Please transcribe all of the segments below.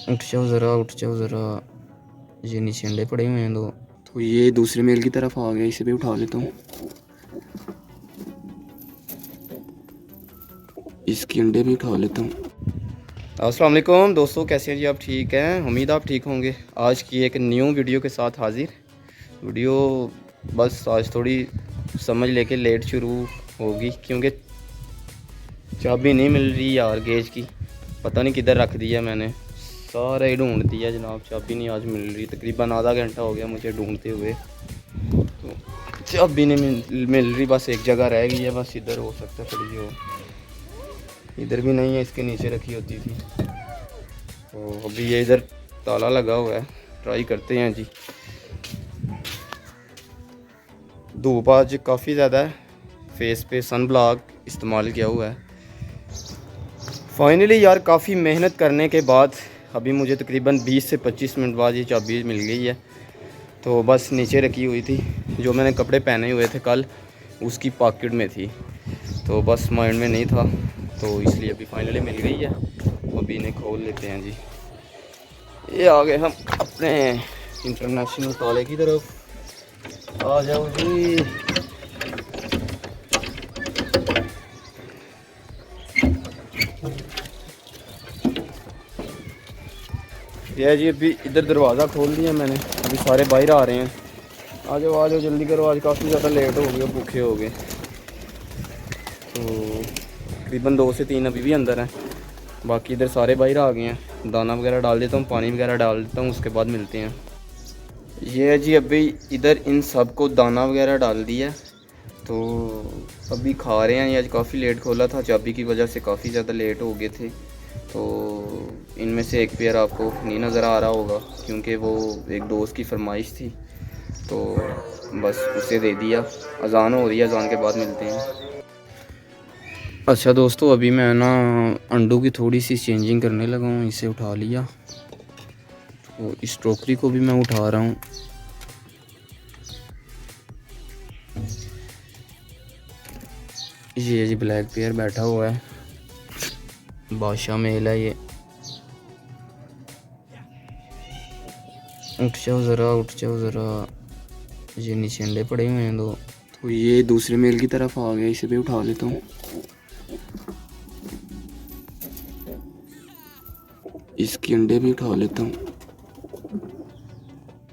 उठ जाओ ज़रा, उठ जाओ ज़रा। ये नीचे अंडे पड़े हुए हैं दो। तो ये दूसरे मेल की तरफ आ गया, इसे भी उठा लेता हूँ। इसके अंडे भी उठा लेता हूँ। अस्सलाम वालेकुम दोस्तों, कैसे हैं जी आप? ठीक हैं, उम्मीद आप ठीक होंगे। आज की एक न्यू वीडियो के साथ हाजिर। वीडियो बस आज थोड़ी समझ लेके लेट शुरू होगी, क्योंकि चाबी नहीं मिल रही यार गेज की। पता नहीं किधर रख दिया मैंने, सारा ही ढूंढ दिया जनाब। चाबी नहीं आज मिल रही, तकरीबन आधा घंटा हो गया मुझे ढूंढते हुए। तो चाबी नहीं मिल रही, बस एक जगह रह गई है, बस इधर हो सकता है पड़ी हो। इधर भी नहीं है, इसके नीचे रखी होती थी। तो अभी ये इधर ताला लगा हुआ है, ट्राई करते हैं जी। धूप आज काफ़ी ज़्यादा है, फेस पे सन ब्लॉक इस्तेमाल किया हुआ है। फाइनली यार काफ़ी मेहनत करने के बाद अभी मुझे तकरीबन 20 से 25 मिनट बाद ये चाबी मिल गई है। तो बस नीचे रखी हुई थी, जो मैंने कपड़े पहने हुए थे कल उसकी पॉकेट में थी, तो बस माइंड में नहीं था, तो इसलिए अभी फाइनली मिल गई है। तो अभी इन्हें खोल लेते हैं जी। ये आ गए हम अपने इंटरनेशनल ताले की तरफ। आ जाओ जी। ये जी अभी इधर दरवाज़ा खोल दिया मैंने, अभी सारे बाहर आ रहे हैं। आ जाओ जल्दी करो, आज काफ़ी ज़्यादा लेट हो गए, भूखे हो गए। तो तकरीबन 2 से 3 अभी भी अंदर हैं, बाकी इधर सारे बाहर आ गए हैं। दाना वगैरह डाल देता हूँ, पानी वगैरह डाल देता हूँ, उसके बाद मिलते हैं। ये है जी अभी इधर इन सब को दाना वगैरह डाल दिया, तो अभी खा रहे हैं। ये आज काफ़ी लेट खोला था, चाबी की वजह से काफ़ी ज़्यादा लेट हो गए थे। तो इनमें से एक पेयर आपको नहीं नज़र आ रहा होगा, क्योंकि वो एक दोस्त की फरमाइश थी, तो बस उसे दे दिया। अजान हो रही है, अजान के बाद मिलते हैं। अच्छा दोस्तों, अभी मैं ना अंडों की थोड़ी सी चेंजिंग करने लगा हूँ। इसे उठा लिया, तो इस टोकरी को भी मैं उठा रहा हूँ। ये जी ब्लैक पेयर बैठा हुआ है, बादशाह मेल है ये। उठ जाओ ज़रा, उठ जाओ ज़रा। ये नीचे अंडे पड़े हुए हैं दो। तो ये दूसरे मेल की तरफ आ गया, इसे भी उठा लेता हूँ। इसके अंडे भी उठा लेता हूँ।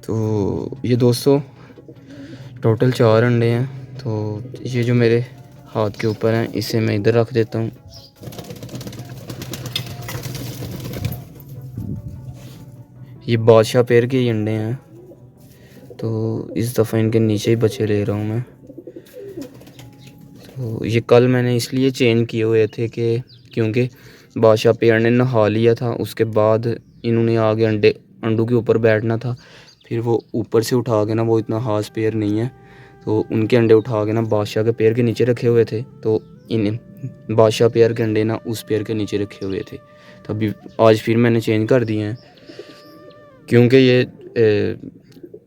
तो ये दोस्तों टोटल 4 अंडे हैं। तो ये जो मेरे हाथ के ऊपर हैं, इसे मैं इधर रख देता हूँ। ये बादशाह पेयर के ही अंडे हैं, तो इस दफ़ा इनके नीचे ही बचे ले रहा हूँ मैं। तो ये कल मैंने इसलिए चेंज किए हुए थे कि क्योंकि बादशाह पेयर ने नहा लिया था, उसके बाद इन्होंने आगे अंडों के ऊपर बैठना था। फिर वो ऊपर से उठा के ना, वो इतना हास पेयर नहीं है, तो उनके अंडे उठा के ना बादशाह के पेयर के नीचे रखे हुए थे। तो इन बादशाह पेयर के अंडे ना उस पेयर के नीचे रखे हुए थे। तो अभी आज फिर मैंने चेंज कर दिए हैं, क्योंकि ये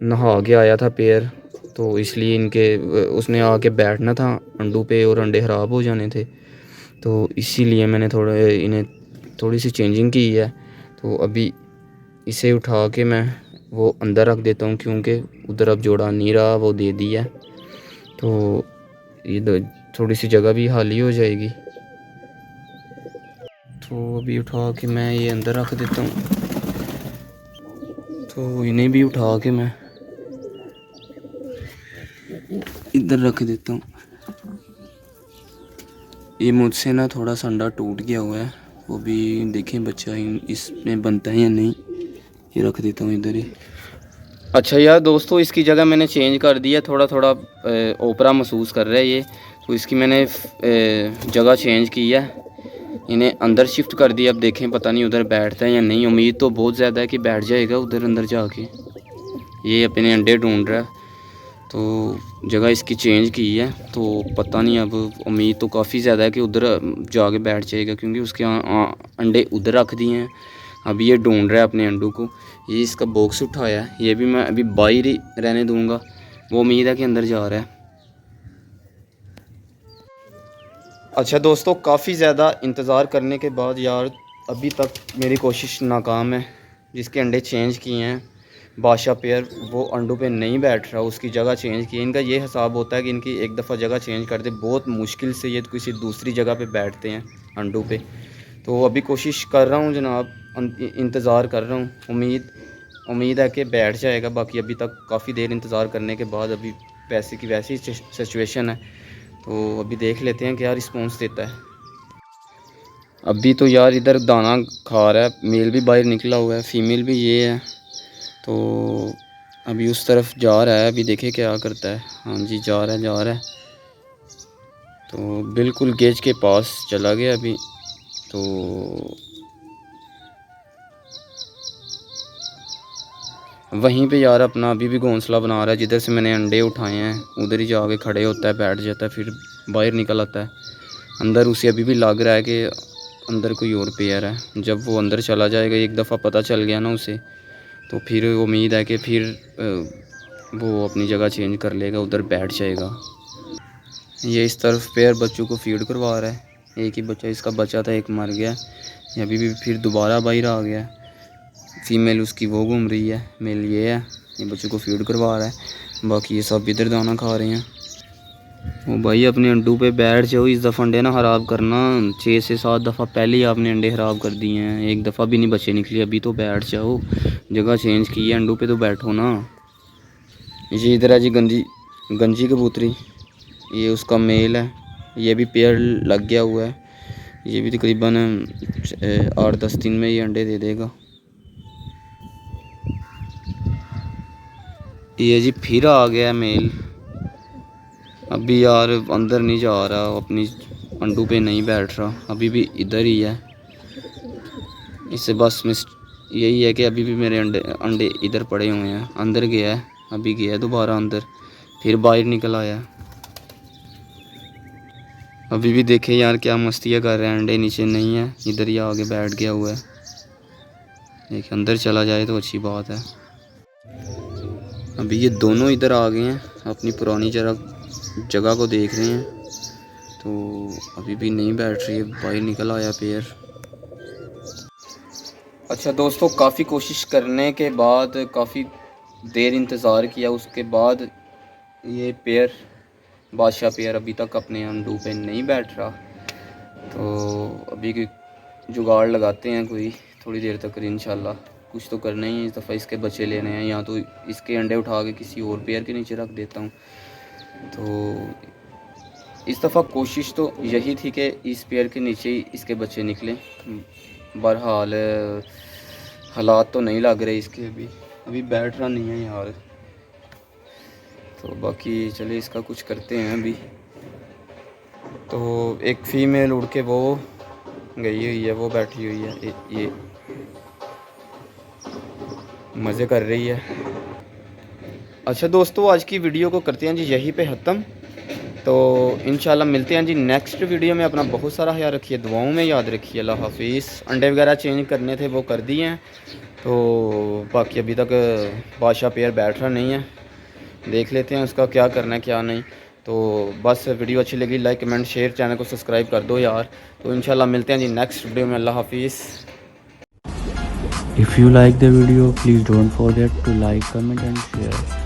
नहा के आया था पेयर, तो इसलिए इनके उसने आके बैठना था अंडों पे और अंडे ख़राब हो जाने थे। तो इसीलिए मैंने इन्हें थोड़ी सी चेंजिंग की है। तो अभी इसे उठा के मैं वो अंदर रख देता हूँ, क्योंकि उधर अब जोड़ा नहीं रहा, वो दे दिया। तो ये थोड़ी सी जगह भी खाली हो जाएगी। तो अभी उठा के मैं ये अंदर रख देता हूँ। तो इन्हें भी उठा के मैं इधर रख देता हूँ। ये मुझसे ना थोड़ा सा अंडा टूट गया हुआ है, वो भी देखें बच्चा इसमें बनता है या नहीं। ये रख देता हूँ इधर ही। अच्छा यार दोस्तों, इसकी जगह मैंने चेंज कर दिया, थोड़ा थोड़ा ओपरा महसूस कर रहा है ये, तो इसकी मैंने जगह चेंज की है, इन्हें अंदर शिफ्ट कर दिया। अब देखें पता नहीं उधर बैठता है या नहीं, उम्मीद तो बहुत ज़्यादा है कि बैठ जाएगा उधर अंदर जाके। ये अपने अंडे ढूंढ रहा है, तो जगह इसकी चेंज की है, तो पता नहीं, अब उम्मीद तो काफ़ी ज़्यादा है कि उधर जाके बैठ जाएगा, क्योंकि उसके अंडे उधर रख दिए हैं। अभी ये ढूंढ रहा है अपने अंडों को। ये इसका बॉक्स उठाया है, ये भी मैं अभी बाहर ही रहने दूंगा, वो उम्मीद है कि अंदर जा रहा है। अच्छा दोस्तों, काफ़ी ज़्यादा इंतज़ार करने के बाद यार अभी तक मेरी कोशिश नाकाम है। जिसके अंडे चेंज किए हैं बादशाह पेयर, वो अंडों पे नहीं बैठ रहा, उसकी जगह चेंज की। इनका ये हिसाब होता है कि इनकी एक दफ़ा जगह चेंज कर दे, बहुत मुश्किल से ये किसी दूसरी जगह पे बैठते हैं अंडों पे। तो अभी कोशिश कर रहा हूँ जनाब, इंतज़ार कर रहा हूँ, उम्मीद है कि बैठ जाएगा। बाकी अभी तक काफ़ी देर इंतज़ार करने के बाद अभी पैसे की वैसी सिचुएशन है, तो अभी देख लेते हैं क्या रिस्पॉन्स देता है। अभी तो यार इधर दाना खा रहा है, मेल भी बाहर निकला हुआ है, फीमेल भी ये है, तो अभी उस तरफ जा रहा है, अभी देखे क्या करता है। हाँ जी, जा रहा है, तो बिल्कुल गेज के पास चला गया अभी। तो वहीं पे यार अपना अभी भी घोंसला बना रहा है, जिधर से मैंने अंडे उठाए हैं उधर ही जाके खड़े होता है, बैठ जाता है, फिर बाहर निकल आता है अंदर। उसे अभी भी लग रहा है कि अंदर कोई और पेयर है। जब वो अंदर चला जाएगा, एक दफ़ा पता चल गया ना उसे, तो फिर उम्मीद है कि फिर वो अपनी जगह चेंज कर लेगा, उधर बैठ जाएगा। ये इस तरफ पेयर बच्चों को फीड करवा रहा है, एक ही बच्चा इसका बचा था, एक मर गया, ये अभी भी फिर दोबारा बाहर आ गया। फीमेल उसकी वो घूम रही है, मेल ये है, ये बच्चों को फीड करवा रहा है, बाकी ये सब इधर दाना खा रहे हैं। वो भाई अपने अंडों पे बैठ जाओ, इस दफ़ा अंडे ना ख़राब करना, 6 से 7 दफ़ा पहले ही आपने अंडे ख़राब कर दिए हैं, एक दफ़ा भी नहीं बचे निकले। अभी तो बैठ जाओ, जगह चेंज की है, अंडों पे तो बैठो ना। ये इधर है जी गंजी कबूतरी, ये उसका मेल है, ये भी पेयर लग गया हुआ है, ये भी तकरीबन 8-10 दिन में ये अंडे दे देगा। ये जी फिर आ गया मेल, अभी यार अंदर नहीं जा रहा, अपनी अंडों पे नहीं बैठ रहा, अभी भी इधर ही है। इससे बस यही है कि अभी भी मेरे अंडे इधर पड़े हुए हैं। अंदर गया है, अभी गया दोबारा अंदर, फिर बाहर निकल आया। अभी भी देखे यार क्या मस्तियाँ कर रहे हैं, अंडे नीचे नहीं है, इधर ही आगे बैठ गया हुआ है। देखिए अंदर चला जाए तो अच्छी बात है। अभी ये दोनों इधर आ गए हैं, अपनी पुरानी जगह को देख रहे हैं, तो अभी भी नहीं बैठ रही है, बाहर निकल आया पेयर। अच्छा दोस्तों, काफ़ी कोशिश करने के बाद, काफ़ी देर इंतज़ार किया, उसके बाद ये पेयर बादशाह पेयर अभी तक अपने अंडों पे नहीं बैठ रहा। तो अभी जुगाड़ लगाते हैं कोई थोड़ी देर तक, इंशाल्लाह कुछ तो करना ही है। इस दफ़ा इसके बच्चे लेने हैं, या तो इसके अंडे उठा के किसी और पेयर के नीचे रख देता हूँ। तो इस दफ़ा कोशिश तो यही थी कि इस पेयर के नीचे ही इसके बच्चे निकलें। बहरहाल हालात तो नहीं लग रहे इसके, अभी बैठ रहा नहीं है यार। तो बाकी चले इसका कुछ करते हैं अभी। तो एक फ़ीमेल उड़ के वो गई हुई है, वो बैठी हुई है, ये मज़े कर रही है। अच्छा दोस्तों, आज की वीडियो को करते हैं जी यहीं पे ख़त्म। तो इंशाल्लाह मिलते हैं जी नेक्स्ट वीडियो में। अपना बहुत सारा ख्याल रखिए, दुआओं में याद रखिए। अल्लाह हाफिज़। अंडे वगैरह चेंज करने थे वो कर दिए हैं, तो बाकी अभी तक बादशाह पेयर बैठ रहा नहीं है, देख लेते हैं उसका क्या करना है क्या नहीं। तो बस वीडियो अच्छी लगी लाइक कमेंट शेयर, चैनल को सब्सक्राइब कर दो यार। तो इंशाल्लाह मिलते हैं जी नेक्स्ट वीडियो में। अल्लाह हाफिज़। If you like the video, please don't forget to like, comment and share.